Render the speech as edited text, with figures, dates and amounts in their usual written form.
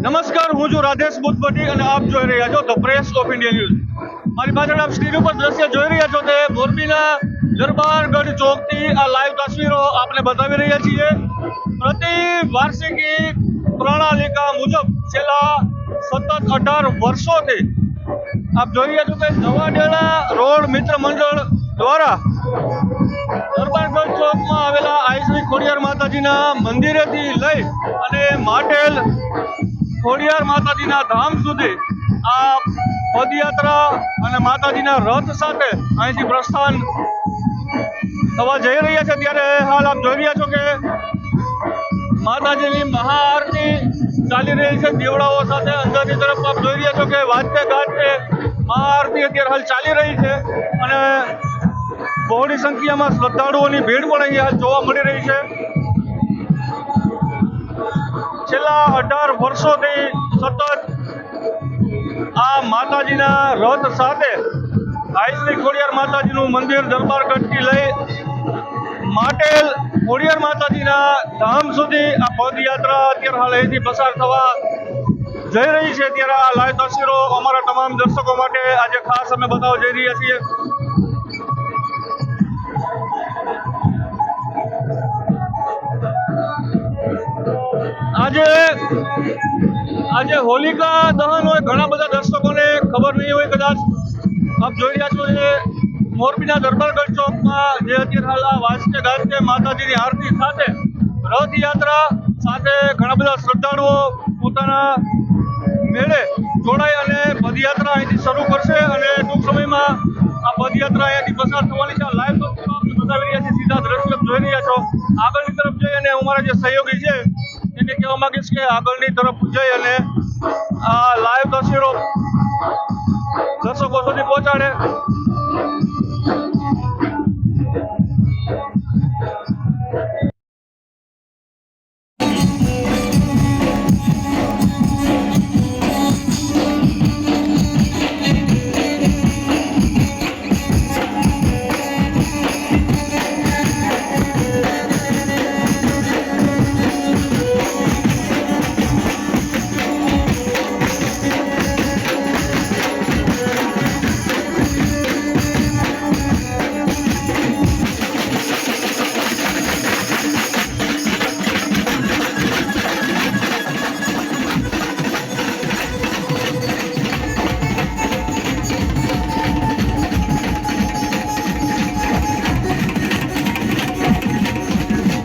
નમસ્કાર, હું છું રાધેશ બુદ્ધભટ્ટી અને આપ જોઈ રહ્યા છો the press of India news. મારી પાછળ આપ સ્ક્રીન ઉપર દ્રશ્ય જોઈ રહ્યા છો તે મોરબીના દરબારગઢ ચોકથી આ લાઈવ તસવીરો આપને બતાવી રહ્યા છીએ। પ્રતિ વાર્ષિકી પ્રણાલિકા મુજબ છેલ્લા સતત 18 વર્ષોથી આપ જોઈ રહ્યા છો કે નવાડેલા રોડ મિત્ર મંડળ દ્વારા દરબારગઢ ચોકમાં આવેલા આઈ ખોડિયાર માતાજીના મંદિરેથી લઈ અને માટેલ ખોડિયાર માતાજીના ધામ સુધી આ પદયાત્રા અને માતાજીના રથ સાથે અહીંથી પ્રસ્થાન થવા જઈ રહ્યા છે। ત્યારે હાલ આપ જોઈ રહ્યા છો કે માતાજીની મહાઆરતી ચાલી રહી છે દીવડાઓ સાથે। અંદરની તરફ આપ જોઈ રહ્યા છો કે વાજતે ગાજતે મહાઆરતી અત્યારે હાલ ચાલી રહી છે અને બહોળી સંખ્યામાં શ્રદ્ધાળુઓની ભીડ પણ અહીં હાલ જોવા મળી રહી છે। છેલ્લા 18 વર્ષોથી સતત આ માતાજીના રથ સાથે આઈ ખોડિયાર માતાજીનું મંદિર દરબારગઢથી લઈ માટેલ ખોડિયાર માતાજીના ધામ સુધી આ પદયાત્રા અત્યારે હાલ અહીંથી પસાર થવા જઈ રહી છે। ત્યારે આ લાઈવ તસવીરો અમારા તમામ દર્શકો માટે આજે ખાસ અમે બતાવવા જઈ રહ્યા છીએ। આજે હોલિકા દહન હોય, ઘણા બધા દર્શકોને ખબર નહીં હોય કદાચ। આપ જોઈ રહ્યા છો કે મોરબીના દરબારગઢ ચોકમાં જે અત્યારે હાલ આ વાજતે ગાજતે માતાજીની આરતી સાથે રથયાત્રા સાથે ઘણા બધા શ્રદ્ધાળુઓ પોતાના મેળે જોડાઈ અને પદયાત્રા અહીંથી શરૂ કરશે અને ટૂંક સમયમાં આ પદયાત્રા અહીંયાથી પસાર થવાની છે। લાઈવ બતાવી રહ્યા છે, સીધા દ્રશ્યો જોઈ રહ્યા છો। આગળની તરફ જઈ અને અમારા જે સહયોગી છે એને કહેવા માંગીશ કે આગળની તરફ જઈ અને આ લાઈવ તસવીરો દર્શકો સુધી પહોંચાડે।